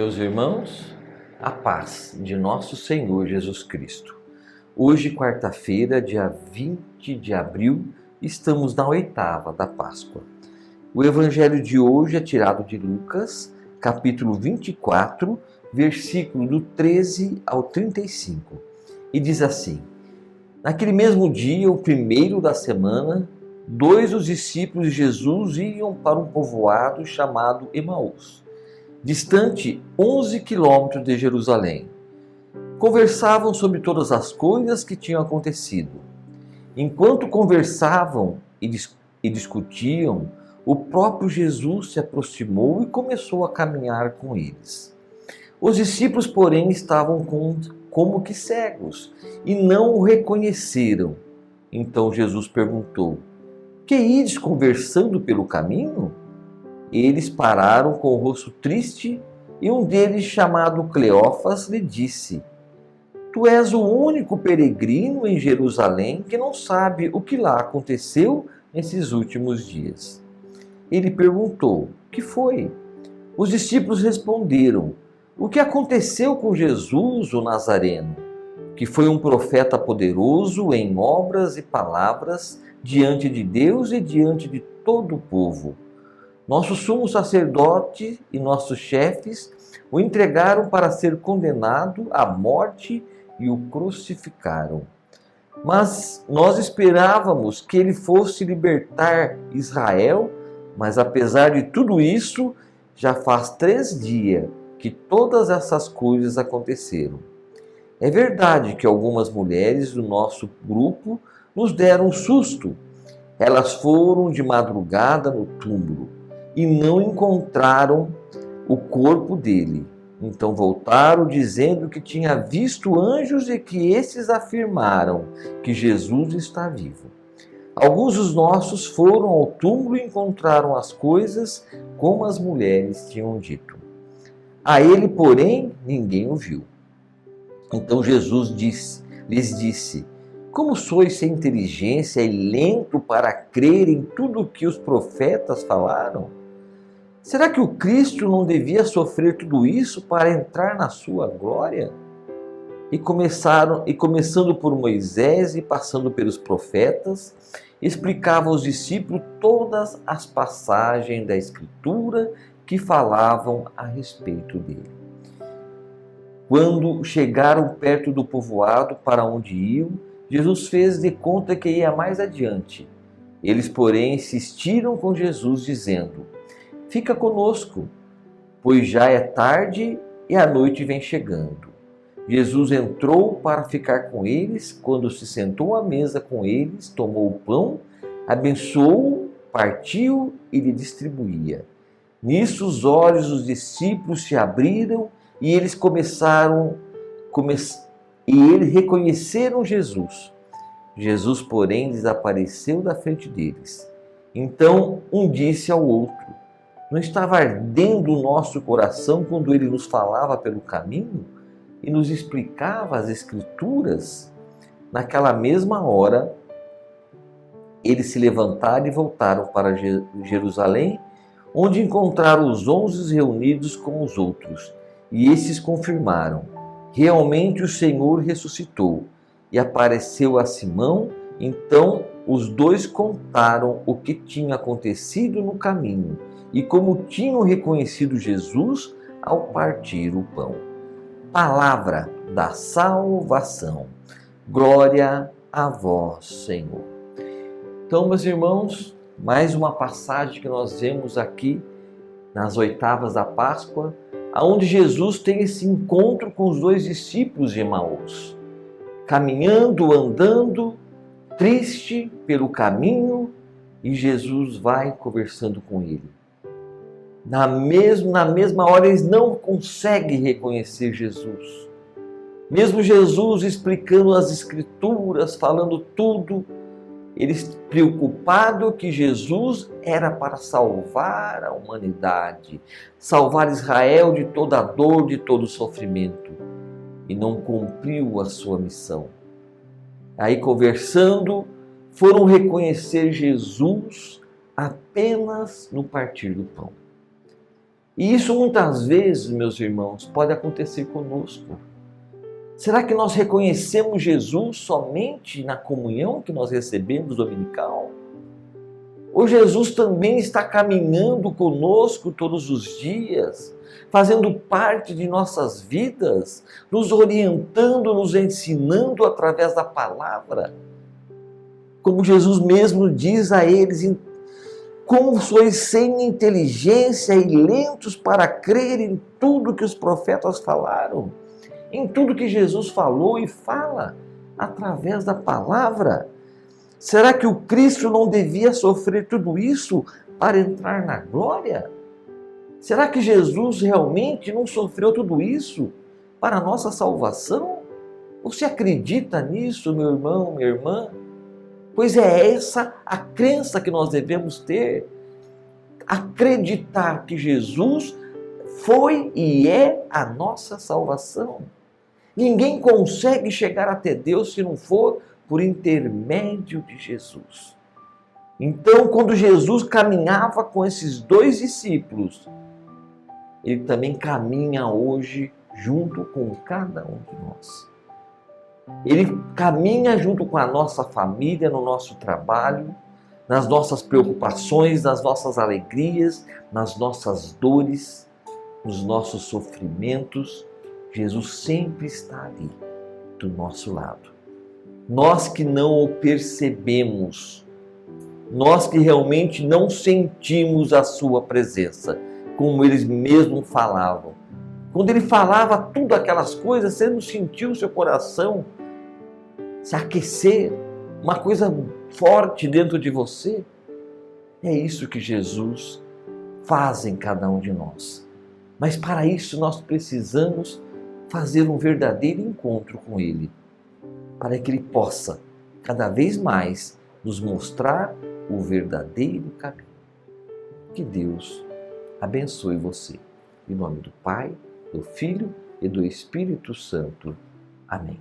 Meus irmãos, a paz de nosso Senhor Jesus Cristo. Hoje, quarta-feira, dia 20 de abril, estamos na oitava da Páscoa. O evangelho de hoje é tirado de Lucas, capítulo 24, versículo do 13 ao 35. E diz assim: Naquele mesmo dia, o primeiro da semana, dois dos discípulos de Jesus iam para um povoado chamado Emaús, distante 11 quilômetros de Jerusalém. Conversavam sobre todas as coisas que tinham acontecido. Enquanto conversavam e discutiam, o próprio Jesus se aproximou e começou a caminhar com eles. Os discípulos, porém, estavam como que cegos e não o reconheceram. Então Jesus perguntou: Que ides conversando pelo caminho? Eles pararam com o rosto triste e um deles, chamado Cleófas, lhe disse: Tu és o único peregrino em Jerusalém que não sabe o que lá aconteceu nesses últimos dias. Ele perguntou: Que foi? Os discípulos responderam: O que aconteceu com Jesus, o Nazareno, que foi um profeta poderoso em obras e palavras diante de Deus e diante de todo o povo. Nosso sumo sacerdote e nossos chefes o entregaram para ser condenado à morte e o crucificaram. Mas nós esperávamos que ele fosse libertar Israel, mas apesar de tudo isso, já faz 3 dias que todas essas coisas aconteceram. É verdade que algumas mulheres do nosso grupo nos deram um susto. Elas foram de madrugada no túmulo e não encontraram o corpo dele. Então voltaram dizendo que tinha visto anjos e que esses afirmaram que Jesus está vivo. Alguns dos nossos foram ao túmulo e encontraram as coisas como as mulheres tinham dito. A ele, porém, ninguém o viu. Então Jesus lhes disse: Como sois sem inteligência e lento para crer em tudo o que os profetas falaram? Será que o Cristo não devia sofrer tudo isso para entrar na sua glória? E começando por Moisés e passando pelos profetas, explicava aos discípulos todas as passagens da Escritura que falavam a respeito dele. Quando chegaram perto do povoado para onde iam, Jesus fez de conta que ia mais adiante. Eles, porém, insistiram com Jesus, dizendo: Fica conosco, pois já é tarde e a noite vem chegando. Jesus entrou para ficar com eles. Quando se sentou à mesa com eles, tomou o pão, abençoou, partiu e lhe distribuía. Nisso os olhos dos discípulos se abriram e eles reconheceram Jesus. Jesus, porém, desapareceu da frente deles. Então um disse ao outro: Não estava ardendo o nosso coração quando ele nos falava pelo caminho e nos explicava as Escrituras? Naquela mesma hora, eles se levantaram e voltaram para Jerusalém, onde encontraram os 11 reunidos com os outros. E esses confirmaram: Realmente o Senhor ressuscitou e apareceu a Simão. Então os dois contaram o que tinha acontecido no caminho e como tinham reconhecido Jesus ao partir o pão. Palavra da salvação. Glória a vós, Senhor. Então, meus irmãos, mais uma passagem que nós vemos aqui nas oitavas da Páscoa, onde Jesus tem esse encontro com os dois discípulos de Emaús, caminhando, andando, triste pelo caminho, e Jesus vai conversando com ele. Na mesma hora eles não conseguem reconhecer Jesus. Mesmo Jesus explicando as Escrituras, falando tudo, eles preocupados que Jesus era para salvar a humanidade, salvar Israel de toda a dor, de todo o sofrimento, e não cumpriu a sua missão. Aí, conversando, foram reconhecer Jesus apenas no partir do pão. E isso muitas vezes, meus irmãos, pode acontecer conosco. Será que nós reconhecemos Jesus somente na comunhão que nós recebemos dominical? Ou Jesus também está caminhando conosco todos os dias, fazendo parte de nossas vidas, nos orientando, nos ensinando através da palavra? Como Jesus mesmo diz a eles: como sois sem inteligência e lentos para crer em tudo que os profetas falaram, em tudo que Jesus falou e fala através da palavra. Será que o Cristo não devia sofrer tudo isso para entrar na glória? Será que Jesus realmente não sofreu tudo isso para a nossa salvação? Você acredita nisso, meu irmão, minha irmã? Pois é essa a crença que nós devemos ter. Acreditar que Jesus foi e é a nossa salvação. Ninguém consegue chegar até Deus se não for por intermédio de Jesus. Então, quando Jesus caminhava com esses 2 discípulos, ele também caminha hoje junto com cada um de nós. Ele caminha junto com a nossa família, no nosso trabalho, nas nossas preocupações, nas nossas alegrias, nas nossas dores, nos nossos sofrimentos. Jesus sempre está ali, do nosso lado. Nós que não o percebemos, nós que realmente não sentimos a sua presença, como eles mesmos falavam. Quando ele falava tudo aquelas coisas, você não sentiu o seu coração se aquecer, uma coisa forte dentro de você? É isso que Jesus faz em cada um de nós. Mas para isso nós precisamos fazer um verdadeiro encontro com Ele, para que Ele possa cada vez mais nos mostrar o verdadeiro caminho. Que Deus abençoe você. Em nome do Pai, do Filho e do Espírito Santo. Amém.